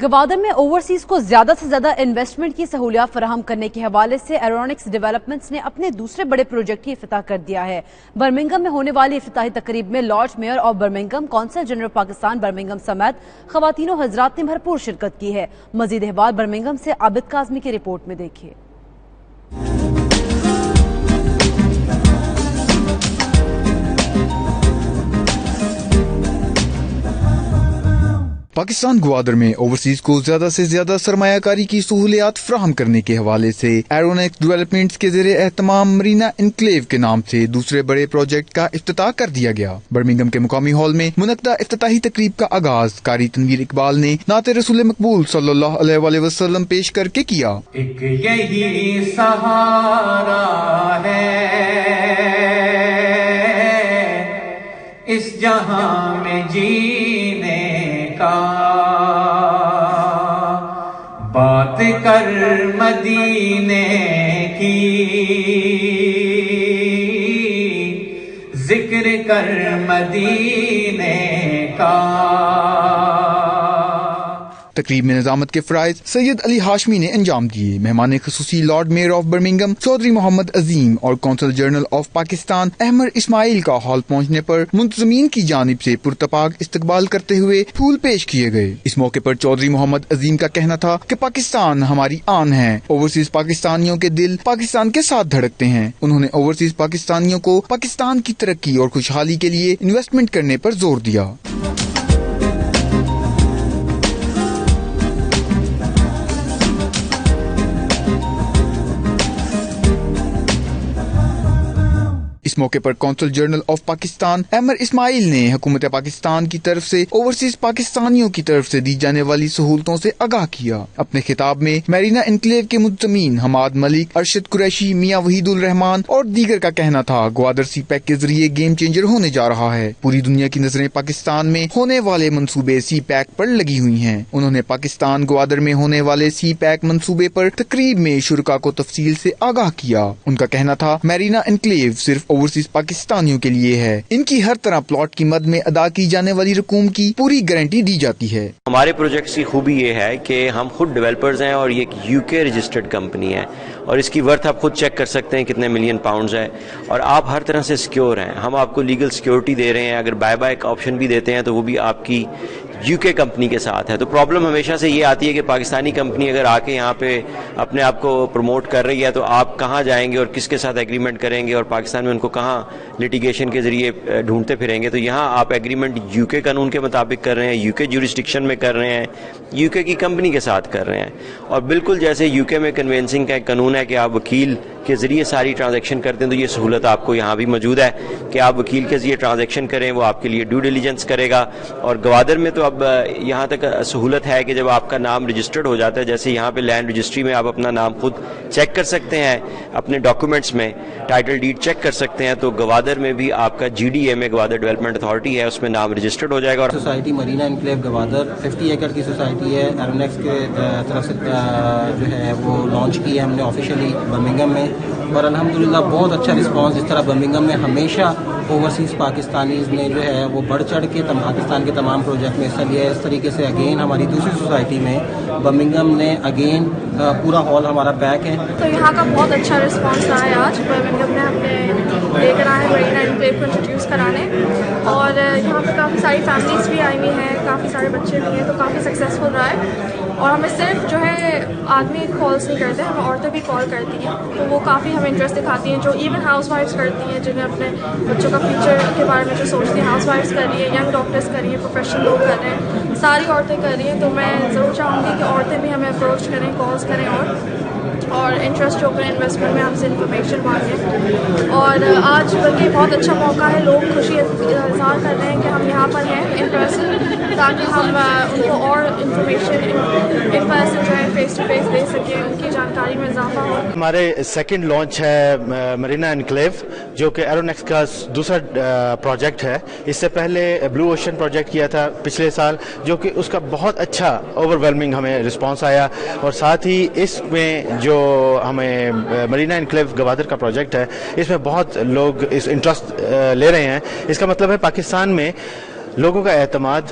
گوادر میں اوورسیز کو زیادہ سے زیادہ انویسٹمنٹ کی سہولیات فراہم کرنے کے حوالے سے ایرونکس ڈیولپمنٹس نے اپنے دوسرے بڑے پروجیکٹ کی افتتاح کر دیا ہے۔ برمنگھم میں ہونے والی افتتاحی تقریب میں lord mayor of Birmingham, council general Pakistan Birmingham سمیت خواتین و حضرات نے بھرپور شرکت کی ہے۔ مزید احوال برمنگھم سے عابد کاظمی کی رپورٹ میں دیکھیے۔ پاکستان گوادر میں اوورسیز کو زیادہ سے زیادہ سرمایہ کاری کی سہولیات فراہم کرنے کے حوالے سے ایرونکس ڈیولپمنٹس کے زیر اہتمام مرینا انکلیو کے نام سے دوسرے بڑے پروجیکٹ کا افتتاح کر دیا گیا۔ برمنگھم کے مقامی ہال میں منعقدہ افتتاحی تقریب کا آغاز قاری تنویر اقبال نے نعت رسول مقبول صلی اللہ علیہ وآلہ وسلم پیش کر کے کیا۔ ایک یہی سہارا ہے اس جہاں میں جینے کا، بات کر مدینے کی، ذکر کر مدینے کا۔ تقریب میں نظامت کے فرائض سید علی ہاشمی نے انجام دیے۔ مہمان خصوصی lord mayor of Birmingham Chaudhry Muhammad Azeem اور consul general of Pakistan Ahmed Ismail کا ہال پہنچنے پر منتظمین کی جانب سے پرتپاک استقبال کرتے ہوئے پھول پیش کیے گئے۔ اس موقع پر چودھری محمد عظیم کا کہنا تھا کہ پاکستان ہماری آن ہے، اوورسیز پاکستانیوں کے دل پاکستان کے ساتھ دھڑکتے ہیں۔ انہوں نے اوورسیز پاکستانیوں کو پاکستان کی ترقی اور خوشحالی کے لیے انویسٹمنٹ کرنے پر زور دیا۔ اس موقع پر consul general of Pakistan Ahmed Ismail نے حکومت پاکستان کی طرف سے اوورسیز پاکستانیوں کی طرف سے دی جانے والی سہولتوں سے آگاہ کیا۔ اپنے خطاب میں میرینا انکلیو کے منتظمین حماد ملک، ارشد قریشی، میاں وحید الرحمان اور دیگر کا کہنا تھا گوادر سی پیک کے ذریعے گیم چینجر ہونے جا رہا ہے۔ پوری دنیا کی نظریں پاکستان میں ہونے والے منصوبے سی پیک پر لگی ہوئی ہیں۔ انہوں نے پاکستان گوادر میں ہونے والے سی پیک منصوبے پر تقریب میں شرکاء کو تفصیل سے آگاہ کیا۔ ان کا کہنا تھا میرینا انکلیو صرف اوورسیز پاکستانیوں کے لیے ہے، ان کی ہر طرح پلاٹ کی مد میں ادا کی جانے والی رقوم کی پوری گارنٹی دی جاتی ہے۔ ہمارے پروجیکٹس کی خوبی یہ ہے کہ ہم خود ڈیولپرز ہیں اور یہ ایک یو کے رجسٹرڈ کمپنی ہے اور اس کی ورتھ آپ خود چیک کر سکتے ہیں کتنے ملین پاؤنڈز ہے اور آپ ہر طرح سے سیکیور ہیں۔ ہم آپ کو لیگل سیکیورٹی دے رہے ہیں، اگر بائی کا آپشن بھی دیتے ہیں تو وہ بھی آپ کی یو کے کمپنی کے ساتھ ہے۔ تو پرابلم ہمیشہ سے یہ آتی ہے کہ پاکستانی کمپنی اگر آ کے یہاں پہ اپنے آپ کو پروموٹ کر رہی ہے تو آپ کہاں جائیں گے اور کس کے ساتھ ایگریمنٹ کریں گے اور پاکستان میں ان کو کہاں لٹیگیشن کے ذریعے ڈھونڈتے پھریں گے۔ تو یہاں آپ ایگریمنٹ یو کے قانون کے مطابق کر رہے ہیں، یو کے جورسڈکشن میں کر رہے ہیں، یو کے کی کمپنی کے ساتھ کر رہے ہیں۔ اور بالکل جیسے یو کے میں کنوینسنگ کا ایک قانون ہے کہ آپ وکیل کے ذریعے ساری ٹرانزیکشن کرتے ہیں، تو یہ سہولت آپ کو یہاں بھی موجود ہے کہ آپ وکیل کے ذریعے ٹرانزیکشن کریں، وہ آپ کے لیے ڈیو ڈیلیجنس کرے گا۔ اور گوادر میں تو اب یہاں تک سہولت ہے کہ جب آپ کا نام رجسٹرڈ ہو جاتا ہے، جیسے یہاں پہ لینڈ رجسٹری میں آپ اپنا نام خود چیک کر سکتے ہیں، اپنے ڈاکومنٹس میں ٹائٹل ڈیڈ چیک کر سکتے ہیں، تو گوادر میں بھی آپ کا جی ڈی اے میں گوادر ڈیولپمنٹ اتھارٹی ہے، اس میں نام رجسٹرڈ ہو جائے گا۔ اور سوسائٹی مرینا انکلیو گوادر 50 ایکڑ کی سوسائٹی ہے، ایرونکس کے طرف سے جو ہے وہ لانچ کی ہے ہم نے آفیشیلی برمنگھم میں، اور الحمدللہ بہت اچھا رسپانس۔ جس طرح برمنگھم میں ہمیشہ اوورسیز پاکستانیز نے جو ہے وہ بڑھ چڑھ کے پاکستان کے تمام پروجیکٹ میں حصہ لیا ہے، اس طریقے سے اگین ہماری دوسری سوسائٹی میں برمنگھم نے اگین پورا ہال ہمارا پیک ہے۔ تو یہاں کا بہت اچھا رسپانس رہا ہے۔ آج برمنگھم نے ہمیں لے کر آئے مرینا انکلیو کو انٹروڈیوس کرانے، اور یہاں پہ کافی ساری فیملیز بھی آئی ہوئی ہیں، کافی سارے بچے بھی ہیں، تو کافی سکسیزفل رہا ہے۔ اور ہمیں صرف جو ہے آدمی کالس نہیں کرتے، ہمیں عورتیں بھی کال کرتی ہیں، تو وہ کافی ہمیں انٹرسٹ دکھاتی ہیں، جو ایون ہاؤس وائفس کرتی ہیں، جنہیں اپنے بچوں کا فیوچر کے بارے میں جو سوچتی ہیں، ہاؤس وائفس کر رہی ہیں، ینگ ڈاکٹرس کر رہی ہیں، پروفیشنل لوگ کر رہے ہیں، ساری عورتیں کر رہی ہیں۔ تو میں ضرور چاہوں گی کہ عورتیں بھی ہمیں اپروچ کریں، کالس کریں اور انٹرسٹ ہو کریں انویسٹمنٹ میں، ہم سے انفارمیشن مانگیں۔ اور آج بلکہ بہت اچھا موقع ہے، لوگ خوشی اظہار کر رہے ہیں کہ ہم یہاں پر ہیں ان پرسن، تاکہ ہم ان کو اور انفارمیشن ان پرسن جو ہے فیس ٹو فیس دے سکیں، ان کی جانکاری میں اضافہ ہو۔ ہمارے سیکنڈ لانچ ہے مرینا انکلیو، جو کہ ایرونکس کا دوسرا پروجیکٹ ہے۔ اس سے پہلے بلو اوشن پروجیکٹ کیا تھا پچھلے سال، جو کہ اس کا بہت اچھا اوور ویلمنگ ہمیں رسپانس آیا، اور ساتھ ہی اس میں جو ہمیں مرینا انکلیو گوادر کا پروجیکٹ ہے، اس میں بہت لوگ اس انٹرسٹ لے رہے ہیں۔ اس کا مطلب ہے پاکستان میں لوگوں کا اعتماد